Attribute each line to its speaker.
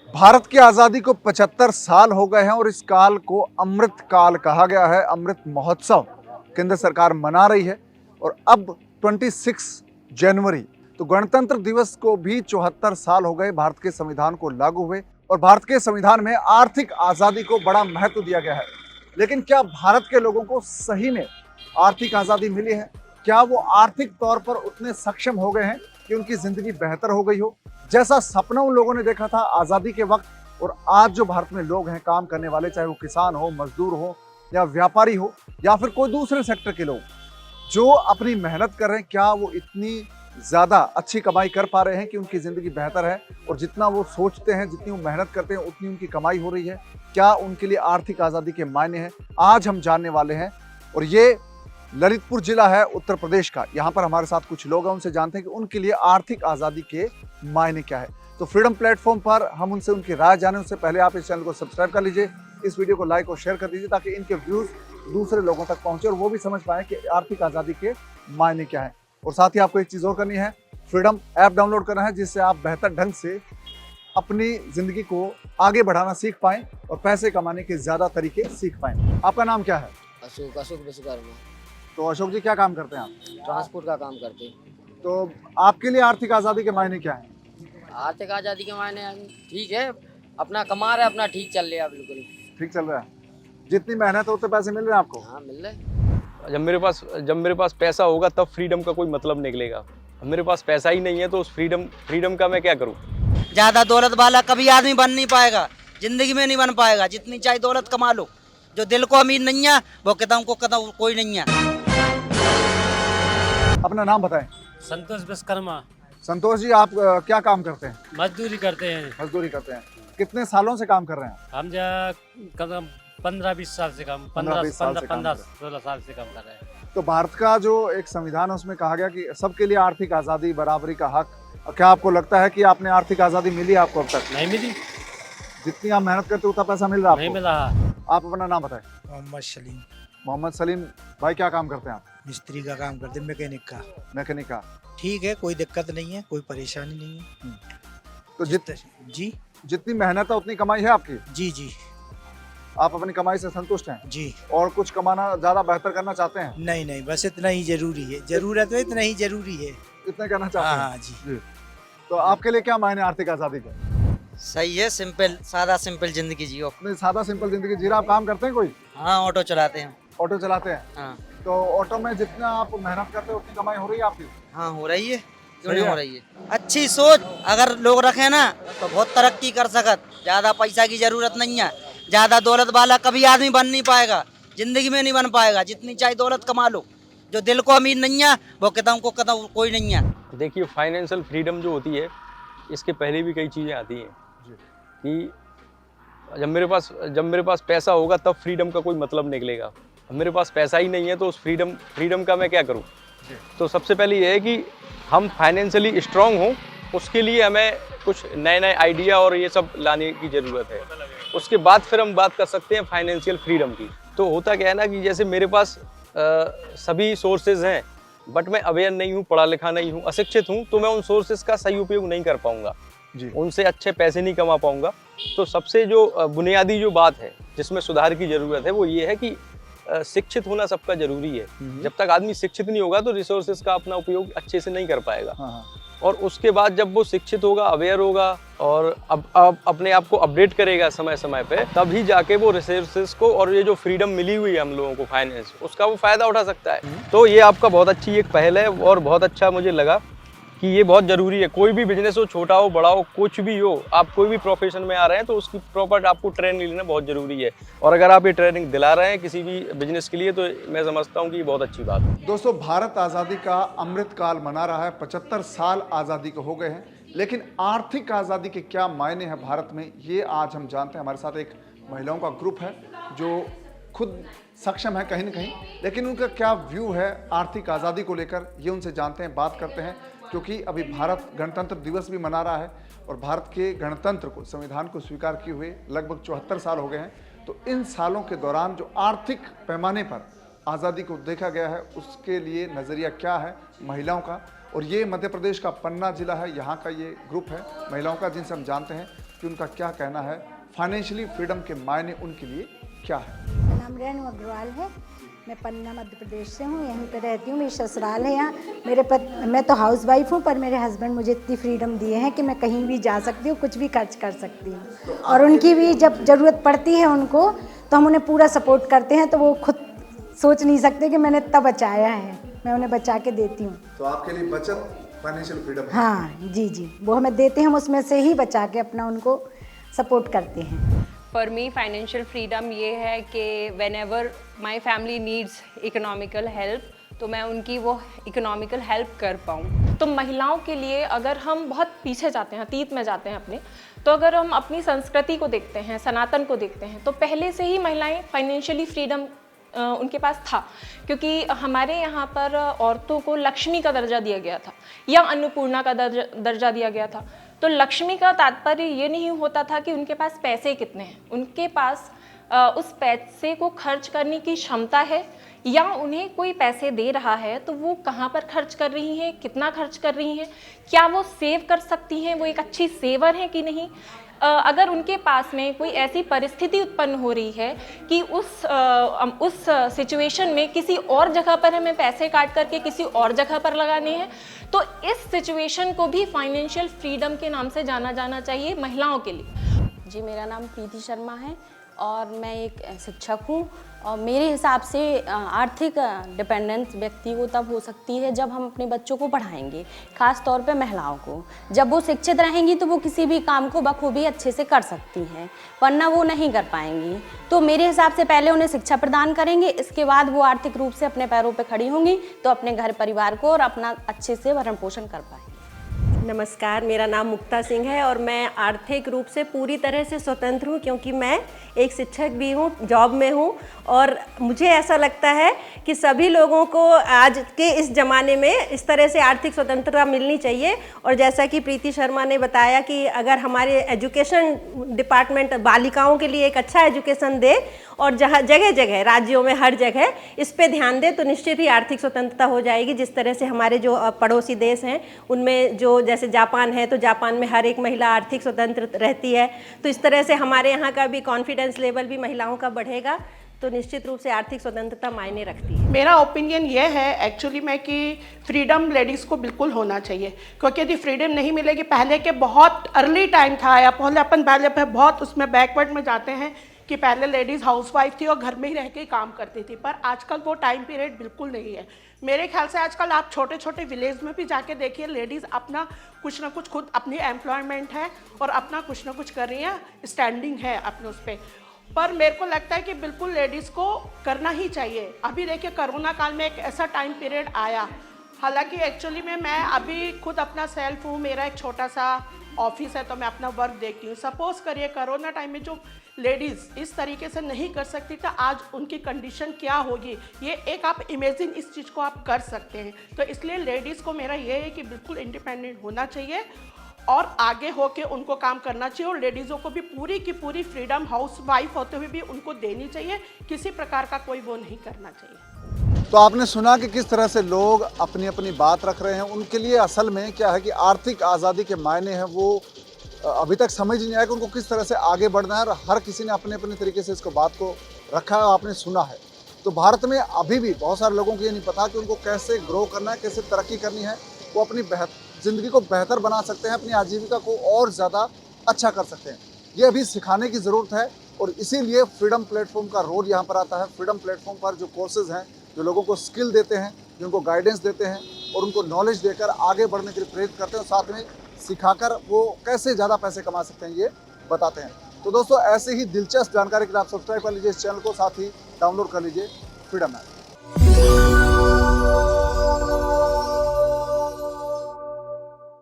Speaker 1: भारत की आज़ादी को 75 साल हो गए हैं और इस काल को अमृत काल कहा गया है। अमृत महोत्सव केंद्र सरकार मना रही है और अब 26 जनवरी तो गणतंत्र दिवस को भी 74 साल हो गए भारत के संविधान को लागू हुए और भारत के संविधान में आर्थिक आज़ादी को बड़ा महत्व दिया गया है। लेकिन क्या भारत के लोगों को सही में आर्थिक आज़ादी मिली है? क्या वो आर्थिक तौर पर उतने सक्षम हो गए हैं कि उनकी जिंदगी बेहतर हो गई हो, जैसा सपना उन लोगों ने देखा था आज़ादी के वक्त? और आज जो भारत में लोग हैं काम करने वाले, चाहे वो किसान हो, मजदूर हो या व्यापारी हो या फिर कोई दूसरे सेक्टर के लोग जो अपनी मेहनत कर रहे हैं, क्या वो इतनी ज़्यादा अच्छी कमाई कर पा रहे हैं कि उनकी ज़िंदगी बेहतर है और जितना वो सोचते हैं, जितनी वो मेहनत करते हैं उतनी उनकी कमाई हो रही है? क्या उनके लिए आर्थिक आज़ादी के मायने हैं? आज हम जानने वाले हैं। और ये ललितपुर जिला है उत्तर प्रदेश का। यहाँ पर हमारे साथ कुछ लोग हैं, उनसे जानते हैं कि उनके लिए आर्थिक आज़ादी के मायने क्या है। तो फ्रीडम प्लेटफॉर्म पर हम उनसे उनकी राय जाने उससे पहले आप इस चैनल को सब्सक्राइब कर लीजिए, इस वीडियो को लाइक और शेयर कर दीजिए ताकि इनके व्यूज़ दूसरे लोगों तक पहुंचे और वो भी समझ पाएं कि आर्थिक आज़ादी के मायने क्या है। और साथ ही आपको एक चीज़ और करनी है, फ्रीडम ऐप डाउनलोड करना है जिससे आप बेहतर ढंग से अपनी ज़िंदगी को आगे बढ़ाना सीख पाएं और पैसे कमाने के ज़्यादा तरीके सीख पाएं। आपका नाम क्या है?
Speaker 2: अशोक विश्वकर्मा।
Speaker 1: तो अशोक जी, क्या काम करते हैं आप?
Speaker 2: ट्रांसपोर्ट का काम करते हैं।
Speaker 1: तो आपके लिए आर्थिक आज़ादी के मायने क्या है?
Speaker 2: आर्थिक आज़ादी के मायने ठीक है, अपना कमा रहे, अपना ठीक चल रहा है, बिल्कुल
Speaker 1: ठीक चल रहा है। जितनी मेहनत हो उतने पैसे मिल रहे हैं आपको?
Speaker 2: हाँ, मिल रहे।
Speaker 3: जब मेरे पास पैसा होगा तब फ्रीडम का कोई मतलब निकलेगा। अब मेरे पास पैसा ही नहीं है तो उस फ्रीडम का मैं क्या करूं?
Speaker 4: ज्यादा दौलत वाला कभी आदमी बन नहीं पाएगा, जिंदगी में नहीं बन पाएगा। जितनी चाहे दौलत कमा लो, जो दिल को अमीर नहीं है वो कहता कोई नहीं है।
Speaker 1: अपना नाम बताएं।
Speaker 5: संतोष विश्वकर्मा।
Speaker 1: संतोष जी, आप क्या काम करते हैं?
Speaker 5: मजदूरी करते हैं।
Speaker 1: मजदूरी करते हैं। कितने सालों से काम कर रहे हैं?
Speaker 5: हम जा कदम 15-20 साल से काम,
Speaker 1: 15-20 साल से काम
Speaker 5: 15-16 साल से काम कर रहे हैं।
Speaker 1: तो भारत का जो एक संविधान है उसमें कहा गया कि सबके लिए आर्थिक आज़ादी, बराबरी का हक। क्या आपको लगता है कि आपने आर्थिक आज़ादी मिली आपको अब तक?
Speaker 5: नहीं मिली।
Speaker 1: जितनी आप मेहनत करते उतना पैसा मिल रहा है
Speaker 5: नहीं
Speaker 1: आपको?
Speaker 5: मिला।
Speaker 1: आप अपना नाम बताएं।
Speaker 6: मोहम्मद सलीम।
Speaker 1: मोहम्मद सलीम भाई, क्या काम करते हैं आप?
Speaker 6: मिस्त्री का काम करते, मैकेनिक का।
Speaker 1: मैकेनिक का।
Speaker 6: ठीक है, कोई दिक्कत नहीं है, कोई परेशानी नहीं है।
Speaker 1: तो
Speaker 6: जी
Speaker 1: जितनी मेहनत है उतनी कमाई है आपकी?
Speaker 6: जी जी
Speaker 1: आप अपनी कमाई से संतुष्ट हैं
Speaker 6: जी।
Speaker 1: और कुछ कमाना, ज़्यादा बेहतर करना चाहते हैं?
Speaker 6: नहीं नहीं, बस इतना ही जरूरी है। जरूरत है, इतना ही जरूरी है।
Speaker 1: इतना करना चाहते हैं?
Speaker 6: हाँ जी।
Speaker 1: तो आपके लिए क्या मायने आर्थिक आज़ादी के?
Speaker 4: सही है, सिंपल सादा सिंपल जिंदगी जियो।
Speaker 1: अपनी सादा सिंपल जिंदगी जी रहा। आप काम करते हैं कोई?
Speaker 4: हाँ, ऑटो चलाते हैं।
Speaker 1: ऑटो चलाते हैं?
Speaker 4: हाँ
Speaker 1: तो ऑटो में जितना आप मेहनत करते हैं उतनी कमाई हो रही है आपकी?
Speaker 4: हाँ, हो रही है, क्यों
Speaker 1: सही
Speaker 4: नहीं
Speaker 1: है।
Speaker 4: हो रही है। अच्छी सोच अगर लोग रखे ना तो बहुत तरक्की कर सकत। ज्यादा पैसा की जरूरत नहीं है। ज्यादा दौलत वाला कभी आदमी बन नहीं पाएगा, जिंदगी में नहीं बन पाएगा। जितनी चाहे दौलत कमा लो, जो दिल को अमीर नहीं है वो कहता कोई नहीं है।
Speaker 3: देखिए, फाइनेंशियल फ्रीडम जो होती है इसके पहले भी कई चीज़ें आती हैं कि जब मेरे पास पैसा होगा तब फ्रीडम का कोई मतलब निकलेगा। अब मेरे पास पैसा ही नहीं है तो उस फ्रीडम का मैं क्या करूं? तो सबसे पहले ये है कि हम फाइनेंशियली स्ट्रांग हों, उसके लिए हमें कुछ नए आइडिया और ये सब लाने की ज़रूरत है। उसके बाद फिर हम बात कर सकते हैं फाइनेंशियल फ्रीडम की। तो होता क्या है ना कि जैसे मेरे पास सभी सोर्सेज हैं बट मैं अवेयर नहीं हूँ, पढ़ा लिखा नहीं हूँ, अशिक्षित हूँ, तो मैं उन सोर्सेज का सही उपयोग नहीं कर पाऊँगा, उनसे अच्छे पैसे नहीं कमा पाऊँगा। तो सबसे जो बुनियादी जो बात है जिसमें सुधार की ज़रूरत है वो ये है कि शिक्षित होना सबका जरूरी है। जब तक आदमी शिक्षित नहीं होगा तो रिसोर्सेज का अपना उपयोग अच्छे से नहीं कर पाएगा।
Speaker 1: हाँ।
Speaker 3: और उसके बाद जब वो शिक्षित होगा, अवेयर होगा और अब अपने आप को अपडेट करेगा समय समय पे, तभी जाके वो रिसोर्सेज को और ये जो फ्रीडम मिली हुई है हम लोगों को फाइनेंस, उसका वो फ़ायदा उठा सकता है। तो ये आपका बहुत अच्छी एक पहल है और बहुत अच्छा मुझे लगा कि ये बहुत ज़रूरी है। कोई भी बिजनेस हो, छोटा हो बड़ा हो, कुछ भी हो, आप कोई भी प्रोफेशन में आ रहे हैं तो उसकी प्रॉपर आपको ट्रेनिंग लेना बहुत ज़रूरी है। और अगर आप ये ट्रेनिंग दिला रहे हैं किसी भी बिजनेस के लिए तो मैं समझता हूँ कि ये बहुत अच्छी बात है।
Speaker 1: दोस्तों, भारत आज़ादी का अमृत काल मना रहा है। 75 साल आज़ादी को हो गए हैं, लेकिन आर्थिक आज़ादी के क्या मायने हैं भारत में, ये आज हम जानते हैं। हमारे साथ एक महिलाओं का ग्रुप है जो खुद सक्षम है कहीं ना कहीं, लेकिन उनका क्या व्यू है आर्थिक आज़ादी को लेकर, ये उनसे जानते हैं, बात करते हैं। क्योंकि अभी भारत गणतंत्र दिवस भी मना रहा है और भारत के गणतंत्र को, संविधान को स्वीकार किए हुए लगभग 74 साल हो गए हैं। तो इन सालों के दौरान जो आर्थिक पैमाने पर आज़ादी को देखा गया है उसके लिए नज़रिया क्या है महिलाओं का। और ये मध्य प्रदेश का पन्ना जिला है, यहाँ का ये ग्रुप है महिलाओं का जिनसे हम जानते हैं। कि उनका क्या कहना है, फाइनेंशियली फ्रीडम के मायने उनके लिए क्या है।
Speaker 7: मेरा नाम रेणु अग्रवाल है, मैं पन्ना मध्य प्रदेश से हूँ, यहीं पे रहती हूँ, मेरी ससुराल है यहाँ। मैं तो हाउस वाइफ हूँ, पर मेरे हस्बैंड मुझे इतनी फ्रीडम दिए हैं कि मैं कहीं भी जा सकती हूँ, कुछ भी खर्च कर सकती हूँ। और उनकी भी जब ज़रूरत पड़ती है उनको, तो हम उन्हें पूरा सपोर्ट करते हैं। तो वो खुद सोच नहीं सकते कि मैंने इतना बचाया है, मैं उन्हें बचा के देती हूँ।
Speaker 1: तो आपके लिए बचत फाइनेंशियल फ्रीडम है?
Speaker 7: हाँ जी, वो हमें देते हैं, हम उसमें से ही बचा के अपना उनको सपोर्ट करते हैं।
Speaker 8: फॉर मी फाइनेंशियल फ्रीडम ये है कि when ever my family needs economical help, तो मैं उनकी वो इकोनॉमिकल हेल्प कर पाऊँ।
Speaker 9: तो महिलाओं के लिए अगर हम बहुत पीछे जाते हैं, अतीत में जाते हैं अपने, तो अगर हम अपनी संस्कृति को देखते हैं, सनातन को देखते हैं, तो पहले से ही महिलाएं फाइनेंशियली फ्रीडम उनके पास था, क्योंकि हमारे यहाँ पर औरतों को लक्ष्मी का दर्जा दिया गया था या अन्नपूर्णा का दर्जा दिया गया था। तो लक्ष्मी का तात्पर्य ये नहीं होता था कि उनके पास पैसे कितने हैं, उनके पास उस पैसे को खर्च करने की क्षमता है, या उन्हें कोई पैसे दे रहा है तो वो कहाँ पर खर्च कर रही हैं, कितना खर्च कर रही हैं, क्या वो सेव कर सकती हैं, वो एक अच्छी सेवर हैं कि नहीं। अगर उनके पास में कोई ऐसी परिस्थिति उत्पन्न हो रही है कि उस सिचुएशन में किसी और जगह पर हमें पैसे काट करके किसी और जगह पर लगाने हैं, तो इस सिचुएशन को भी फाइनेंशियल फ्रीडम के नाम से जाना जाना चाहिए महिलाओं के लिए।
Speaker 10: जी, मेरा नाम प्रीति शर्मा है और मैं एक शिक्षक हूँ। और मेरे हिसाब से आर्थिक डिपेंडेंस व्यक्ति को तब हो सकती है जब हम अपने बच्चों को पढ़ाएंगे, ख़ास तौर पे महिलाओं को। जब वो शिक्षित रहेंगी तो वो किसी भी काम को बखूबी अच्छे से कर सकती हैं, वरना वो नहीं कर पाएंगी। तो मेरे हिसाब से पहले उन्हें शिक्षा प्रदान करेंगे, इसके बाद वो आर्थिक रूप से अपने पैरों पर खड़ी होंगी तो अपने घर परिवार को और अपना अच्छे से भरण पोषण कर पाएंगी।
Speaker 11: नमस्कार, मेरा नाम मुक्ता सिंह है और मैं आर्थिक रूप से पूरी तरह से स्वतंत्र हूँ, क्योंकि मैं एक शिक्षक भी हूँ, जॉब में हूँ। और मुझे ऐसा लगता है कि सभी लोगों को आज के इस ज़माने में इस तरह से आर्थिक स्वतंत्रता मिलनी चाहिए। और जैसा कि प्रीति शर्मा ने बताया कि अगर हमारे एजुकेशन डिपार्टमेंट बालिकाओं के लिए एक अच्छा एजुकेशन दे और जहाँ जगह जगह राज्यों में हर जगह इस पे ध्यान दे, तो निश्चित ही आर्थिक स्वतंत्रता हो जाएगी। जिस तरह से हमारे जो पड़ोसी देश हैं उनमें जो जैसे जापान है, तो जापान में हर एक महिला आर्थिक स्वतंत्र रहती है, तो इस तरह से हमारे यहाँ का भी कॉन्फिडेंस लेवल भी महिलाओं का बढ़ेगा, तो निश्चित रूप से आर्थिक स्वतंत्रता मायने रखती है।
Speaker 12: मेरा ओपिनियन ये है एक्चुअली में कि फ्रीडम लेडीज़ को बिल्कुल होना चाहिए, क्योंकि यदि फ्रीडम नहीं मिलेगी, पहले के बहुत अर्ली टाइम था या पहले बहुत उसमें बैकवर्ड में जाते हैं कि पहले लेडीज़ हाउसवाइफ थी और घर में ही रह के काम करती थी, पर आजकल वो टाइम पीरियड बिल्कुल नहीं है। मेरे ख्याल से आजकल आप छोटे छोटे विलेज में भी जाके देखिए, लेडीज़ अपना कुछ ना कुछ खुद अपनी एम्प्लॉयमेंट है और अपना कुछ ना कुछ कर रही हैं, स्टैंडिंग है अपने उस पर मेरे को लगता है कि बिल्कुल लेडीज़ को करना ही चाहिए। अभी देखिए कोरोना काल में एक ऐसा टाइम पीरियड आया, हालांकि एक्चुअली में मैं अभी खुद अपना सेल्फ हूँ, मेरा एक छोटा सा ऑफिस है, तो मैं अपना वर्क देखती हूँ। सपोज़ करिए कोरोना टाइम में जो लेडीज़ इस तरीके से नहीं कर सकती तो आज उनकी कंडीशन क्या होगी, ये एक आप इमेजिन इस चीज़ को आप कर सकते हैं। तो इसलिए लेडीज़ को मेरा ये है कि बिल्कुल इंडिपेंडेंट होना चाहिए और आगे होके उनको काम करना चाहिए, और लेडीज़ों को भी पूरी की पूरी फ्रीडम हाउस वाइफ होते हुए भी उनको देनी चाहिए, किसी प्रकार का कोई वो नहीं करना चाहिए।
Speaker 1: तो आपने सुना कि किस तरह से लोग अपनी अपनी बात रख रहे हैं। उनके लिए असल में क्या है कि आर्थिक आज़ादी के मायने हैं वो अभी तक समझ नहीं आया कि उनको किस तरह से आगे बढ़ना है, और हर किसी ने अपने अपने तरीके से इसको बात को रखा है, आपने सुना है। तो भारत में अभी भी बहुत सारे लोगों को ये नहीं पता कि उनको कैसे ग्रो करना है, कैसे तरक्की करनी है, वो अपनी ज़िंदगी को बेहतर बना सकते हैं, अपनी आजीविका को और ज़्यादा अच्छा कर सकते हैं। ये अभी सिखाने की ज़रूरत है, और इसीलिए फ्रीडम प्लेटफॉर्म का रोल यहाँ पर आता है। फ्रीडम प्लेटफॉर्म पर जो कोर्सेज़ हैं, जो लोगों को स्किल देते हैं, जो उनको गाइडेंस देते हैं और उनको नॉलेज देकर आगे बढ़ने के लिए प्रेरित करते हैं, और साथ में सिखाकर वो कैसे ज़्यादा पैसे कमा सकते हैं ये बताते हैं। तो दोस्तों, ऐसे ही दिलचस्प जानकारी के लिए आप सब्सक्राइब कर लीजिए इस चैनल को, साथ ही डाउनलोड कर लीजिए फ्रीडम ऐप।